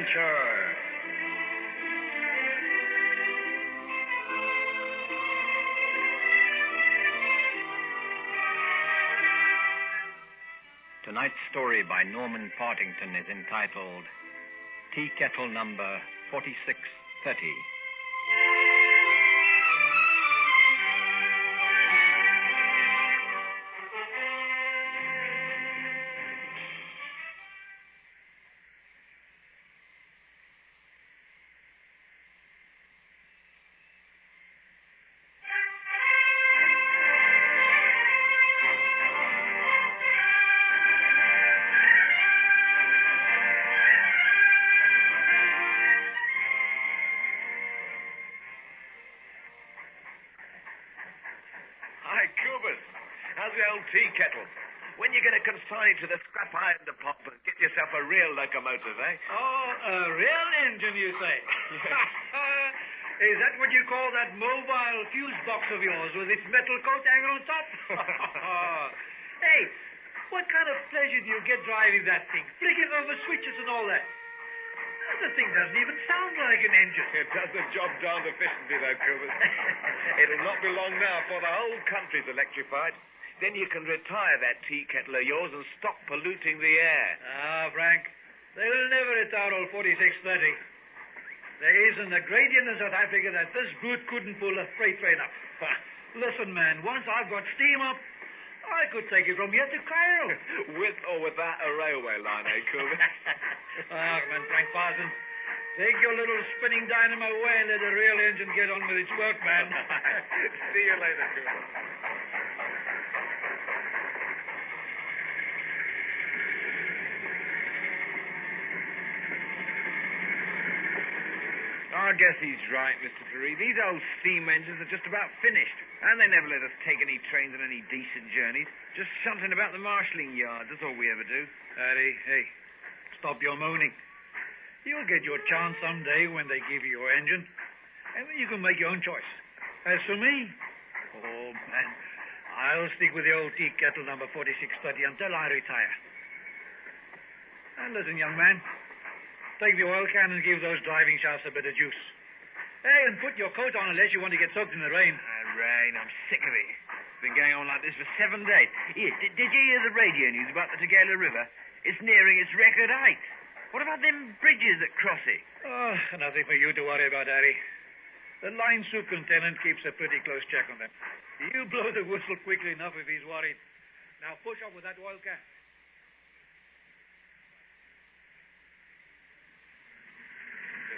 adventure. Tonight's story by Norman Partington is entitled Tea Kettle number 4630. How's the old tea kettle? When you going to consign it to the scrap iron department and get yourself a real locomotive, eh? Oh, a real engine, you say? Is that what you call that mobile fuse box of yours with its metal coat hanging on top? Hey, what kind of pleasure do you get driving that thing? Flicking over switches and all that. The thing doesn't even sound like an engine. It does the job darned efficiently, though, Cooper. It'll not be long now before the whole country's electrified. Then you can retire that tea kettle of yours and stop polluting the air. Ah, Frank, they'll never retire old 4630. There isn't a gradient in South Africa that this brute couldn't pull a freight train up. Listen, man, once I've got steam up, I could take it from here to Cairo. With or without a railway line, eh, Cooper? Man, Frank Parsons, take your little spinning dynamo away and let the real engine get on with its work, man. See you later, Cooper. I guess he's right, Mr. Fleury. These old steam engines are just about finished. And they never let us take any trains on any decent journeys. Just something about the marshalling yard. That's all we ever do. Harry, hey, stop your moaning. You'll get your chance someday when they give you your engine. And then you can make your own choice. As for me, oh, man, I'll stick with the old tea kettle number 4630 until I retire. And listen, young man, take the oil can and give those driving shafts a bit of juice. Hey, and put your coat on unless you want to get soaked in the rain. Rain, I'm sick of it. It's been going on like this for 7 days. Here, did you hear the radio news about the Tegala River? It's nearing its record height. What about them bridges that cross it? Oh, nothing for you to worry about, Harry. The line superintendent keeps a pretty close check on them. He'll blow the whistle quickly enough if he's worried. Now push up with that oil can.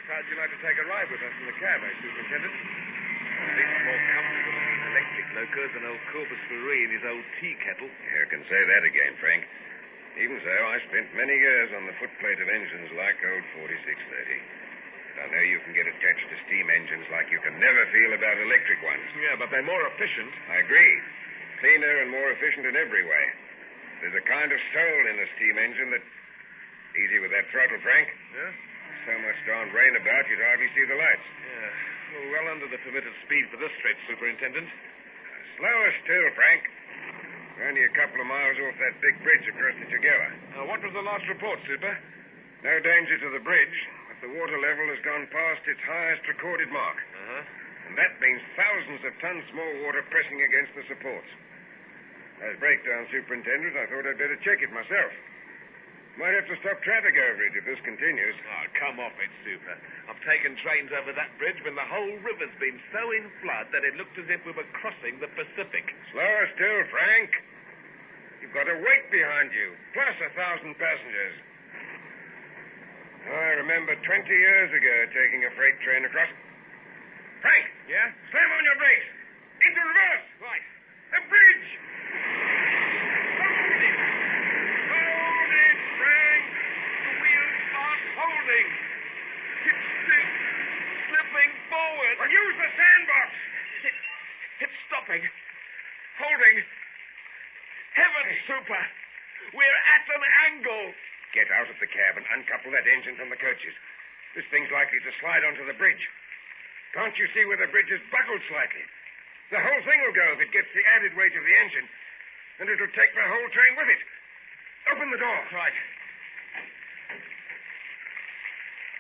How'd you like to take a ride with us in the cab, eh, Superintendent? At least more comfortable in these electric locos than old Corpus Fleury in his old tea kettle. You can say that again, Frank. Even so, I spent many years on the footplate of engines like old 4630. I know you can get attached to steam engines like you can never feel about electric ones. Yeah, but they're more efficient. I agree. Cleaner and more efficient in every way. There's a kind of soul in a steam engine that... Easy with that throttle, Frank. Yeah? So much darn rain about, you'd hardly see the lights. Yeah. Well under the permitted speed for this stretch, Superintendent. Slower still, Frank. We're only a couple of miles off that big bridge across the Tegala. What was the last report, Super? No danger to the bridge, but the water level has gone past its highest recorded mark. Uh-huh. And that means thousands of tons more water pressing against the supports. As breakdown superintendent, I thought I'd better check it myself. Might have to stop traffic over it if this continues. Oh, come off it, Super. I've taken trains over that bridge when the whole river's been so in flood that it looked as if we were crossing the Pacific. Slower still, Frank. You've got a weight behind you, plus 1,000 passengers. I remember 20 years ago taking a freight train across... Frank! Yeah? Slam on your brakes! Into reverse! Right. The bridge! Holding. It's slipping forward. Well, use the sandbox. It's stopping. Holding. Heavens, Super. We're at an angle. Get out of the cab and uncouple that engine from the coaches. This thing's likely to slide onto the bridge. Can't you see where the bridge is buckled slightly? The whole thing will go if it gets the added weight of the engine. And it'll take the whole train with it. Open the door. Right.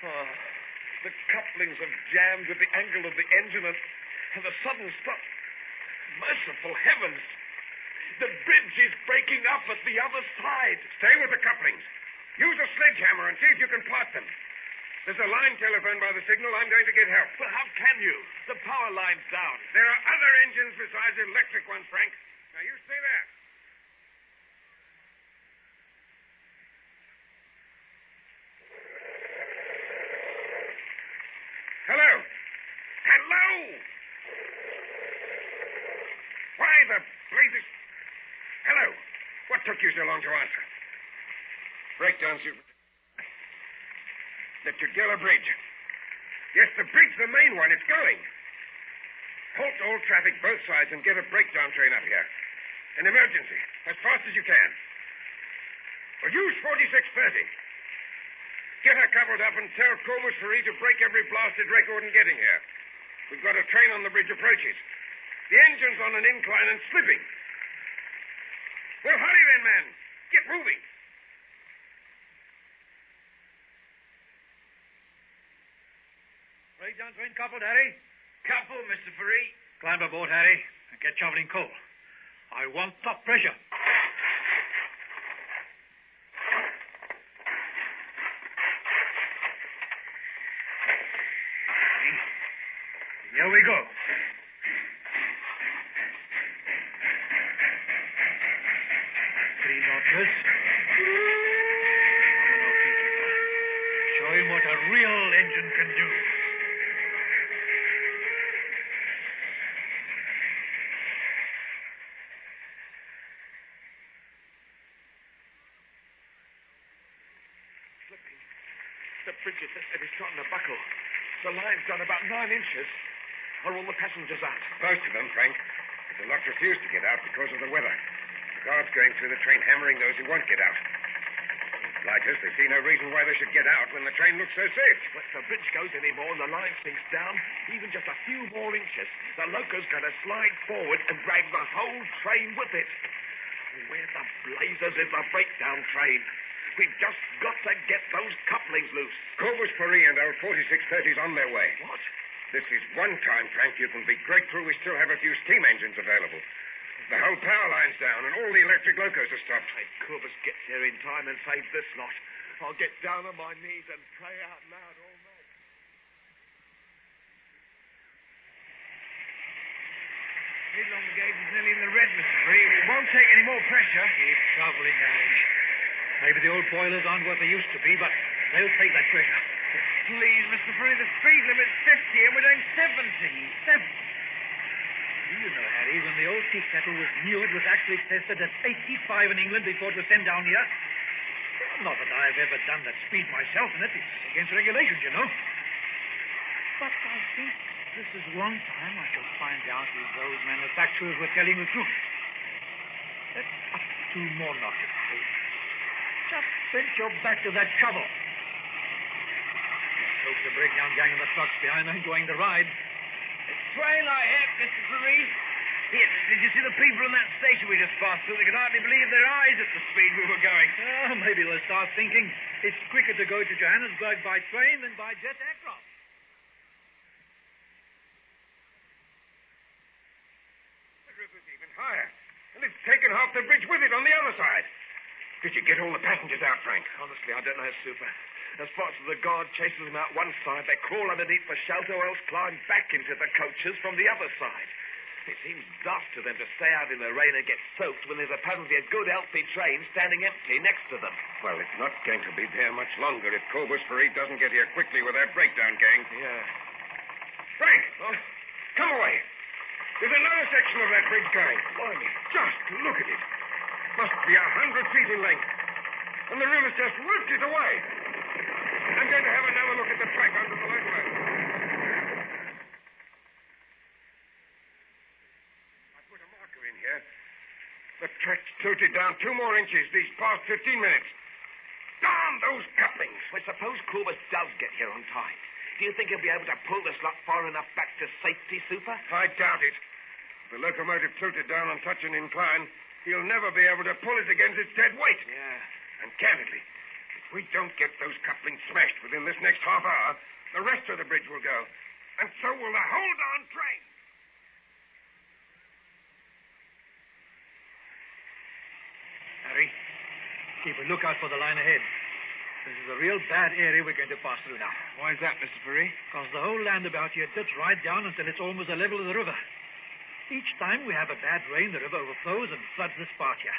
Oh, the couplings have jammed with the angle of the engine and the sudden stop. Merciful heavens! The bridge is breaking up at the other side. Stay with the couplings. Use a sledgehammer and see if you can part them. There's a line telephone by the signal. I'm going to get help. But how can you? The power line's down. There are other engines besides electric ones, Frank. Now, you stay there. Hello? Hello? Why the blazes... Hello? What took you so long to answer? Breakdown, the Tugela Bridge. Yes, the bridge, the main one. It's going. Halt all traffic both sides and get a breakdown train up here. An emergency. As fast as you can. Well, use 4630. Get her coupled up and tell Corvus Ferry to break every blasted record in getting here. We've got a train on the bridge approaches. The engine's on an incline and slipping. Well, hurry then, man. Get moving. Breakdown train coupled, Harry. Couple, Mr. Ferry. Climb aboard, Harry, and get shoveling coal. I want top pressure. Here we go. 3 notches. Show him what a real engine can do. The bridge is starting to buckle. The line's done about 9 inches. Are all the passengers out? Most of them, Frank. But the lot refuse to get out because of the weather. The guards going through the train hammering those who won't get out. Like us, they see no reason why they should get out when the train looks so safe. Well, if the bridge goes any more and the line sinks down, even just a few more inches, the loco's going to slide forward and drag the whole train with it. Where the blazes is the breakdown train? We've just got to get those couplings loose. Corvus Ferry and our 4630's on their way. What? This is one time, Frank, you can be grateful we still have a few steam engines available. The whole power line's down and all the electric locos are stopped. If Corvus gets here in time and saves this lot, I'll get down on my knees and pray out loud all night. Middle on the gauge is nearly in the red, Mr. Ferry. It won't take any more pressure. Keep shoveling, Harry. Maybe the old boilers aren't what they used to be, but they'll take that pressure. Please, Mr. Ferry, the speed limit's 50 and we're doing 70. Do you know, Harry, when the old tea kettle was new, it was actually tested at 85 in England before it was sent down here. Not that I've ever done that speed myself, and it's against regulations, you know. But I think this is one time I shall find out if those manufacturers were telling the truth. Let's up 2 more notches, please. Just bend your back to that shovel. Let's hope the breakdown gang and the trucks behind are enjoying the ride. Train I hit, Mr. Ferry. Here, did you see the people in that station we just passed through? They could hardly believe their eyes at the speed we were going. Oh, maybe they'll start thinking it's quicker to go to Johannesburg by train than by jet aircraft. The river's even higher, and it's taken half the bridge with it on the other side. Did you get all the passengers out, Frank? Honestly, I don't know, Super. As fast as the guard chases them out one side, they crawl underneath for shelter or else climb back into the coaches from the other side. It seems daft to them to stay out in the rain and get soaked when there's apparently a good, healthy train standing empty next to them. Well, it's not going to be there much longer if Corvus Ferry doesn't get here quickly with that breakdown gang. Yeah. Frank! Oh, come away. There's another section of that bridge going. Blimey. Just look at it. Must be 100 feet in length. And the river's just ripped it away. I'm going to have another look at the track under the locomotive. I put a marker in here. The track's tilted down 2 more inches these past 15 minutes. Darn those couplings! Well, suppose Corvus does get here on time. Do you think he'll be able to pull this lot far enough back to safety, Super? I doubt it. If the locomotive tilted down on such an incline, he'll never be able to pull it against its dead weight. Yeah. And candidly, if we don't get those couplings smashed within this next half hour, the rest of the bridge will go. And so will the whole darn train. Harry, keep a lookout for the line ahead. This is a real bad area we're going to pass through now. Why is that, Mr. Furry? Because the whole land about here dips right down until it's almost the level of the river. Each time we have a bad rain, the river overflows and floods this part here.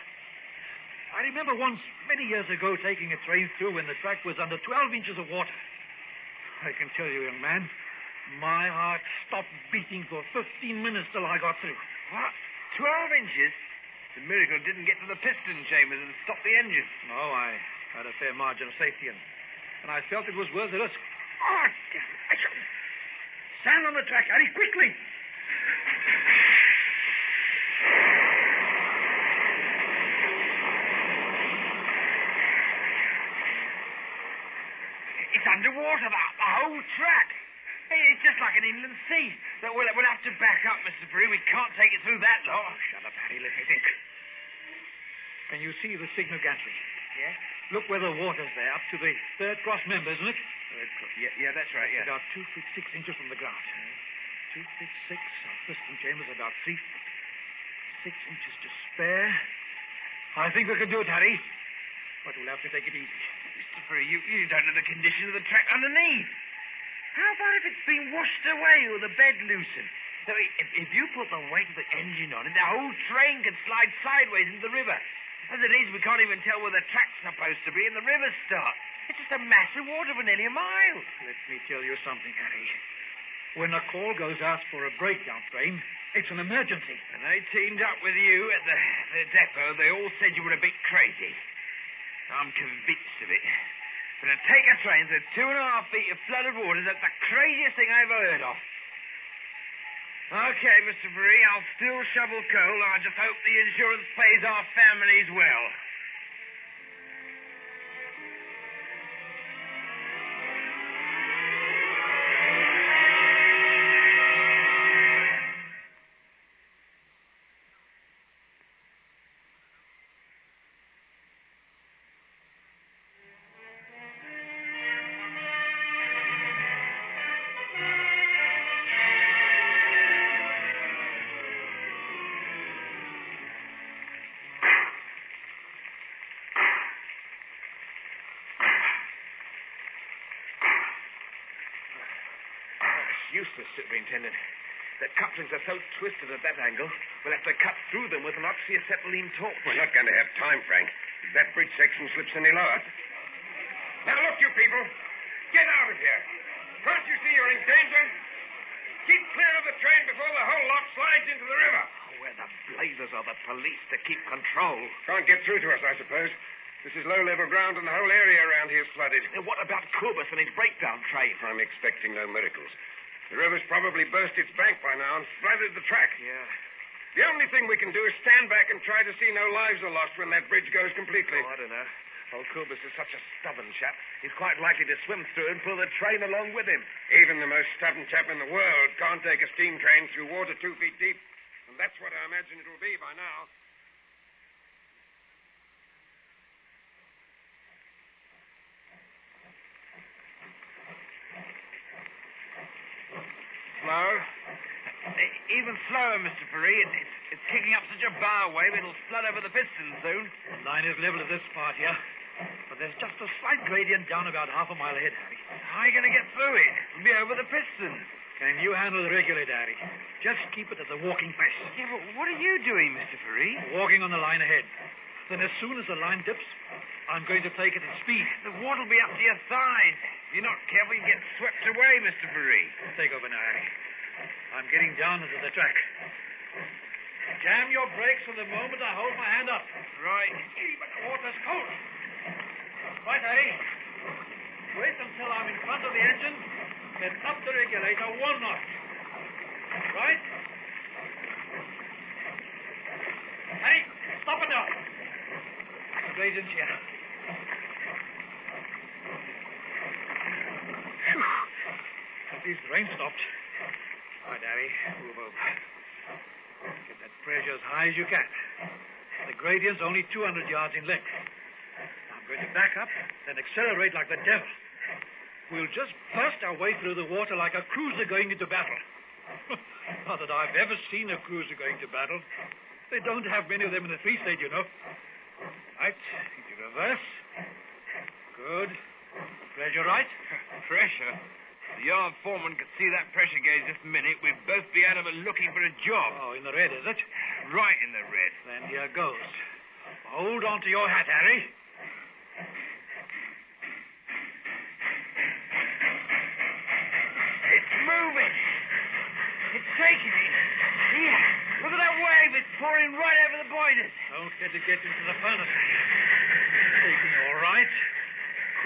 I remember once, many years ago, taking a train through when the track was under 12 inches of water. I can tell you, young man, my heart stopped beating for 15 minutes till I got through. What? 12 inches? The miracle didn't get to the piston chambers and stop the engine. No, I had a fair margin of safety, and I felt it was worth the risk. Oh, damn it. Stand on the track, Harry, quickly! It's underwater, the whole track. Hey, it's just like an inland sea. But we'll have to back up, Mr. Furry. We can't take it through that lot. Oh, shut up, Harry. Let me think. Can you see the signal gantry? Yeah? Look where the water's there, up to the third cross member, isn't it? Yeah, that's right, yeah. About 2 feet 6 inches from the ground. 2 feet 6. Our piston chamber's about 3 feet 6 inches to spare. I think we can do it, Harry. But we'll have to take it easy. Mr. Furry, you don't know the condition of the track underneath. How about if it's been washed away or the bed loosened? So if you put the weight of the engine on it, the whole train could slide sideways into the river. As it is, we can't even tell where the track's supposed to be and the river starts. It's just a mass of water for nearly a mile. Let me tell you something, Harry. When a call goes out for a breakdown train, it's an emergency. And they teamed up with you at the depot. They all said you were a bit crazy. I'm convinced of it. But to take a train through 2.5 feet of flooded water, that's the craziest thing I've ever heard of. Okay, Mr. Furry, I'll still shovel coal. I just hope the insurance pays our families well. Useless, Superintendent. The couplings are so twisted at that angle, we'll have to cut through them with an oxyacetylene torch. We're not going to have time, Frank. If that bridge section slips any lower. Now, look, you people. Get out of here. Can't you see you're in danger? Keep clear of the train before the whole lot slides into the river. Oh, where the blazes are the police to keep control? Can't get through to us, I suppose. This is low-level ground, and the whole area around here is flooded. And what about Corbus and his breakdown train? I'm expecting no miracles. The river's probably burst its bank by now and flooded the track. Yeah. The only thing we can do is stand back and try to see no lives are lost when that bridge goes completely. Oh, I don't know. Old Corbus is such a stubborn chap. He's quite likely to swim through and pull the train along with him. Even the most stubborn chap in the world can't take a steam train through water 2 feet deep. And that's what I imagine it'll be by now. Slow? Even slower, Mr. Furry. It's kicking up such a bow wave, it'll flood over the pistons soon. The line is level at this part here, but there's just a slight gradient down about half a mile ahead, Harry. How are you going to get through it? It'll be over the pistons. Can you handle the regulator, Harry? Just keep it at the walking pace. Yeah, but what are you doing, Mr. Furry? Walking on the line ahead. Then as soon as the line dips, I'm going to take it at speed. The water'll be up to your thighs. If you're not careful, you get swept away, Mr. Furry. Take over now, Harry. I'm getting down into the track. Jam your brakes from the moment I hold my hand up. Right. But the water's cold. Right, Harry. Wait until I'm in front of the engine, then up the regulator 1 notch. Right? Harry, stop it now. Gradient here. Phew. At least the rain stopped. Right, Harry, move over. Get that pressure as high as you can. The gradient's only 200 yards in length. Now I'm going to back up then accelerate like the devil. We'll just burst our way through the water like a cruiser going into battle. Not that I've ever seen a cruiser going to battle. They don't have many of them in the Free State, you know. Right, into reverse. Good. Pressure right? Pressure? The yard foreman could see that pressure gauge this minute. We'd both be out of it looking for a job. Oh, in the red, is it? Right in the red. Then here goes. Hold on to your hat, Harry. It's moving. It's taking it. Here, look at that wave. It's pouring right over the boilers. Don't let it get into the furnace. Taking all right.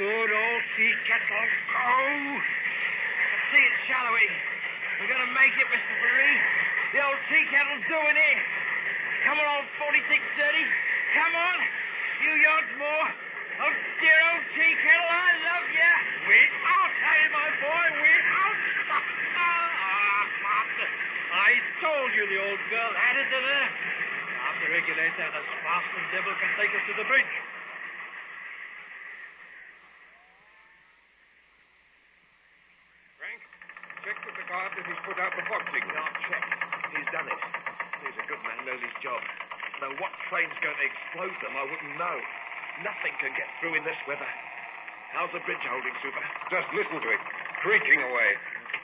Good old tea kettle. Oh! I see it shallowing. We're going to make it, Mr. Faree. The old tea kettle's doing it. Come on, old 4630. Come on. Few yards more. Oh, dear old tea kettle, I love you. Win out, Harry, my boy. Win out. I told you the old girl had it in her. Now the regulator and as fast as devil can take us to the bridge. Frank, check with the guard that he's put out the fog signal. I'll check. He's done it. He's a good man, knows his job. Though what train's going to explode them, I wouldn't know. Nothing can get through in this weather. How's the bridge holding, Super? Just listen to it, creaking away.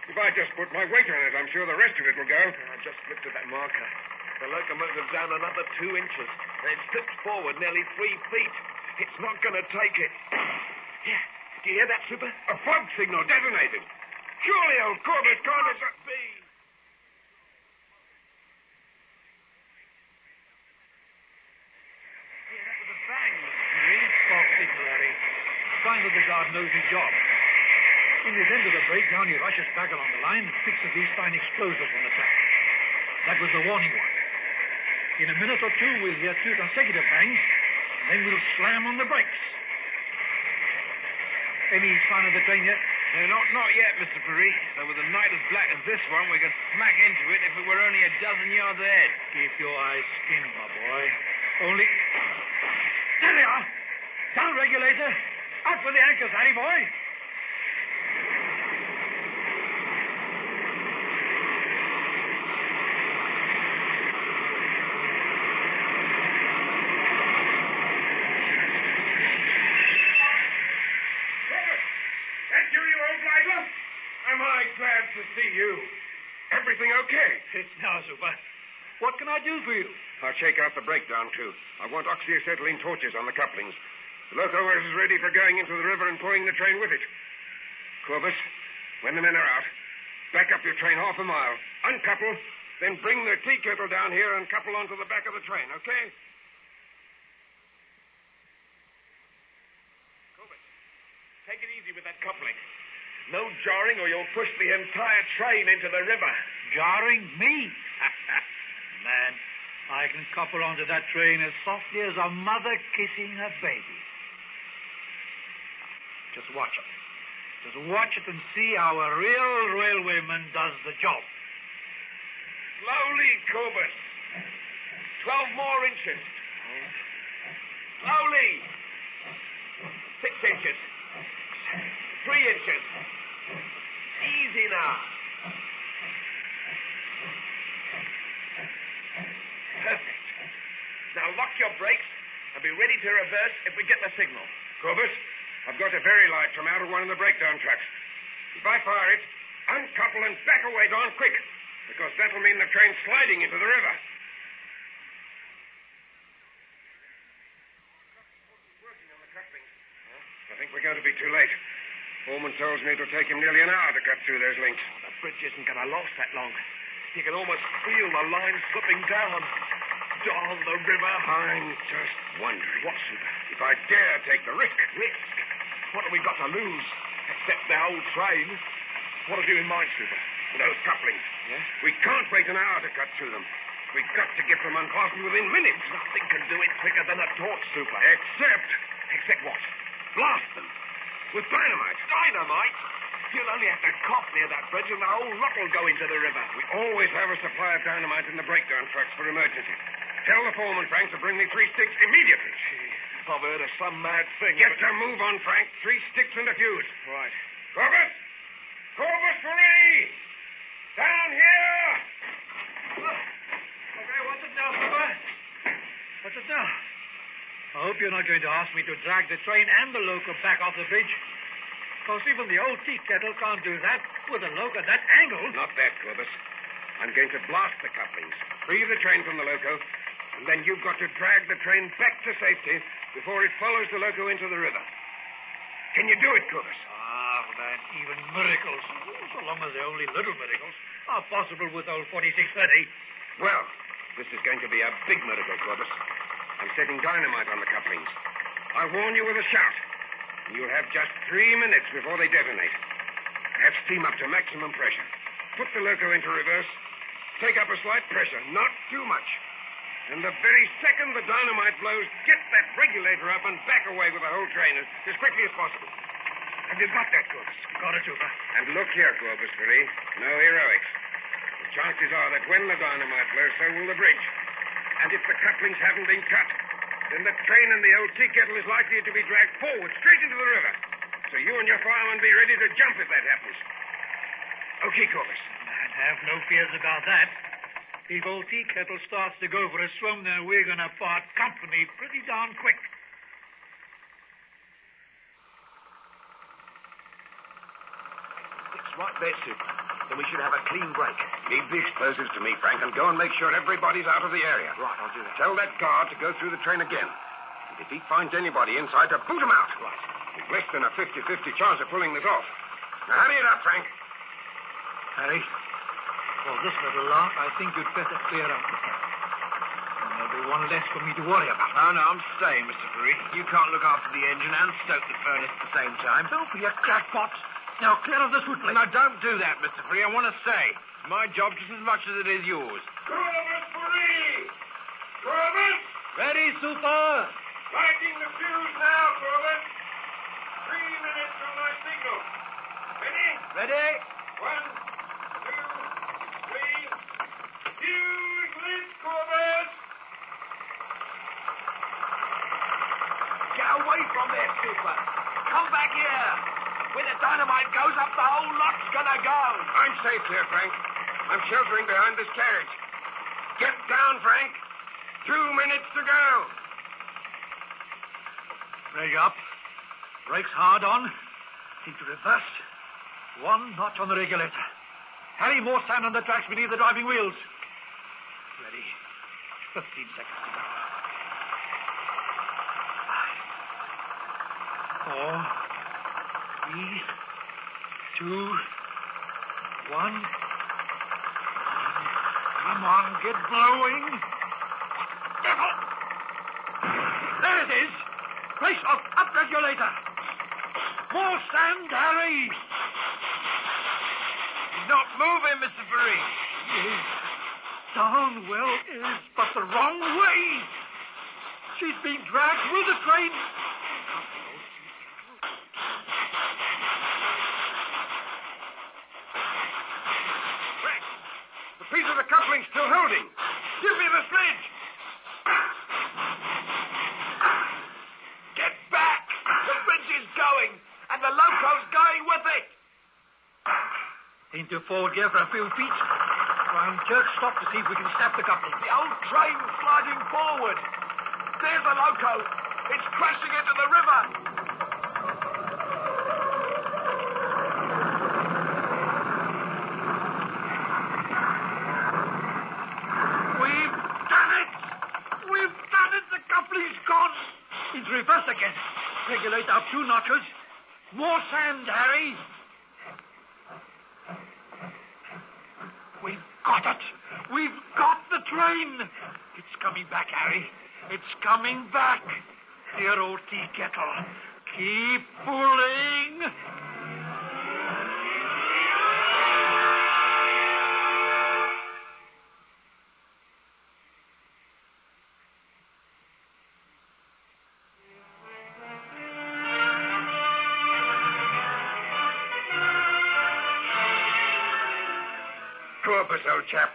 If I just put my weight on it, I'm sure the rest of it will go. I just looked at that marker. The locomotive's down another 2 inches, and it's tipped forward nearly 3 feet. It's not going to take it. Yeah. Do you hear that, Super? A fog signal detonated. Surely old Corbett can't have... be. Yeah, that was a bang, Mr. Faree. Fog signal, Harry. Find that the guard knows his job. In his end of the breakdown, he rushes back along the line and fixes these fine explosives on the track. That was the warning one. In a minute or two, we'll hear 2 consecutive bangs, and then we'll slam on the brakes. Any sign of the train yet? No, not yet, Mr. Faree. Though with a night as black as this one, we could smack into it if it were only a dozen yards ahead. Keep your eyes skinned, my boy. Only... There they are! Down, regulator! Out with the anchors, Harry boy! Am I glad to see you? Everything okay? It's now, Super. What can I do for you? I'll shake out the breakdown, too. I want oxyacetylene torches on the couplings. The locomotive is ready for going into the river and pulling the train with it. Corbus, when the men are out, back up your train half a mile. Uncouple, then bring the tea kettle down here and couple onto the back of the train, okay? Corbett, take it easy with that coupling. No jarring or you'll push the entire train into the river. Jarring me? Man, I can couple onto that train as softly as a mother kissing her baby. Just watch it. Just watch it and see how a real railwayman does the job. Slowly, Corbett. 12 more inches. Slowly. 6 inches. 3 inches. Easy now. Perfect. Now lock your brakes and be ready to reverse if we get the signal. Corbus, I've got a very light from out of one of the breakdown trucks. If I fire it, uncouple and back away darn quick, because that'll mean the train's sliding into the river. Working on the couplings. I think we're going to be too late. Foreman tells me it'll take him nearly an hour to cut through those links. The bridge isn't going to last that long. You can almost feel the line slipping down. Down the river. I'm just wondering. What, Super? If I dare take the risk. Risk? What have we got to lose? Except the whole train. What have you in mind, Super? Those couplings. Yes? We can't wait an hour to cut through them. We've got to get them unfastened within minutes. Nothing can do it quicker than a torch, Super. Except what? Blast them. With dynamite. Dynamite? You'll only have to cough near that bridge and the whole lot will go into the river. We always have a supply of dynamite in the breakdown trucks for emergencies. Tell the foreman, Frank, to bring me 3 sticks immediately. I've heard of some mad thing. Get a move on, Frank. 3 sticks and a fuse. Right. Corbus! Corbus free! Down here! Okay, what's it now, Super? What's it now? I hope you're not going to ask me to drag the train and the loco back off the bridge. Because even the old tea kettle can't do that with a loco at that angle. Not that, Corbus. I'm going to blast the couplings, free the train from the loco, and then you've got to drag the train back to safety before it follows the loco into the river. Can you do it, Corbus? Ah, man, even miracles, so long as they're only little miracles, are possible with old 4630. Well, this is going to be a big miracle, Corbus. I'm setting dynamite on the couplings. I warn you with a shout. You'll have just 3 minutes before they detonate. Have steam up to maximum pressure. Put the loco into reverse. Take up a slight pressure, not too much. And the very second the dynamite blows, get that regulator up and back away with the whole train as quickly as possible. Have you got that, Corbus? Got it, Super. And look here, Corbus, Billy. No heroics. The chances are that when the dynamite blows, so will the bridge. And if the couplings haven't been cut, then the train and the old tea kettle is likely to be dragged forward, straight into the river. So you and your fireman be ready to jump if that happens. Okay, Corbus. And have no fears about that. If old tea kettle starts to go for a swim, then we're going to part company pretty darn quick. It's right there, Super. Then we should have a clean break. Leave the explosives to me, Frank, and go and make sure everybody's out of the area. Right, I'll do that. Tell that guard to go through the train again. And if he finds anybody inside, to boot him out. Right. There's less than a 50-50 chance of pulling this off. Now, hurry it up, Frank. Harry, for this little lark, I think you'd better clear out the camp. And there'll be one less for me to worry about. Oh, no, I'm staying, Mr. Free. You can't look after the engine and stoke the furnace at the same time. Don't be a crackpot. Now, clear of this woodland. No, don't do that, Mr. Free. I want to stay. It's my job just as much as it is yours. Corbus free! Corbus! Ready, Super? Lighting the fuse now, Corbus. 3 minutes from my signal. Ready? Ready? 1, 2, 3. Fuse lit, Corbus! Get away from there, Super. Come back here. Where the dynamite goes up, the whole lot's gonna go. I'm safe here, Frank. I'm sheltering behind this carriage. Get down, Frank. 2 minutes to go. Brake up. Brakes hard on. Into reverse. 1 notch on the regulator. Harry, more sand on the tracks beneath the driving wheels. Ready. 15 seconds to go. 5, 4, 3, 2, 1. Come on, get blowing. Devil! There it is. Brace off, up regulator. More sand, Harry. He's not moving, Mr. Free. Yes, Downwell is, but the wrong way. She's being dragged with the train. The piece of the coupling's still holding. Give me the sledge. Get back. The bridge is going, and the loco's going with it. Into forward gear for a few feet. Try and jerk stop to see if we can snap the coupling. The old train's sliding forward. There's the loco. It's crashing into the river. We've done it! We've done it! The coupling's gone! It's reverse again. Regulate up 2 notches. More sand, Harry. We've got it. We've got the train. It's coming back, Harry. It's coming back. Dear old tea kettle. Keep pulling. Corbus, old chap.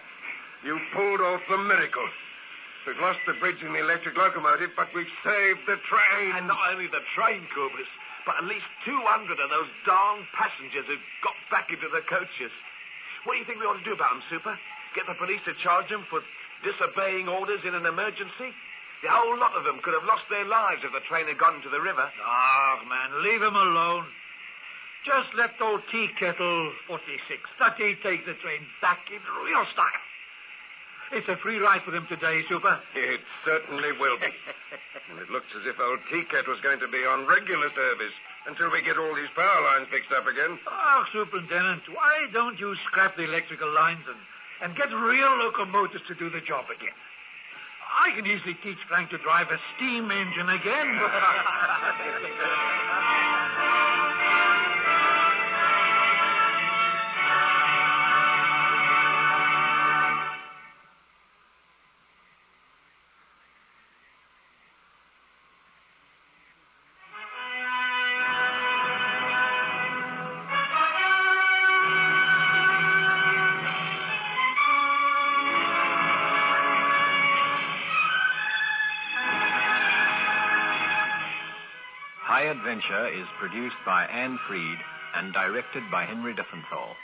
You pulled off the miracle. We've lost the bridge and the electric locomotive, but we've saved the train. And not only the train, Corpus, but at least 200 of those darn passengers who got back into the coaches. What do you think we ought to do about them, Super? Get the police to charge them for disobeying orders in an emergency? The whole lot of them could have lost their lives if the train had gone into the river. Ah, man, leave him alone. Just let old Kettle 46 take the train back in real style. It's a free ride for him today, Super. It certainly will be. And it looks as if old T-Cat was going to be on regular service until we get all these power lines fixed up again. Oh, Superintendent, why don't you scrap the electrical lines and get real locomotives to do the job again? I can easily teach Frank to drive a steam engine again. High Adventure is produced by Anne Freed and directed by Henry Diffenthal.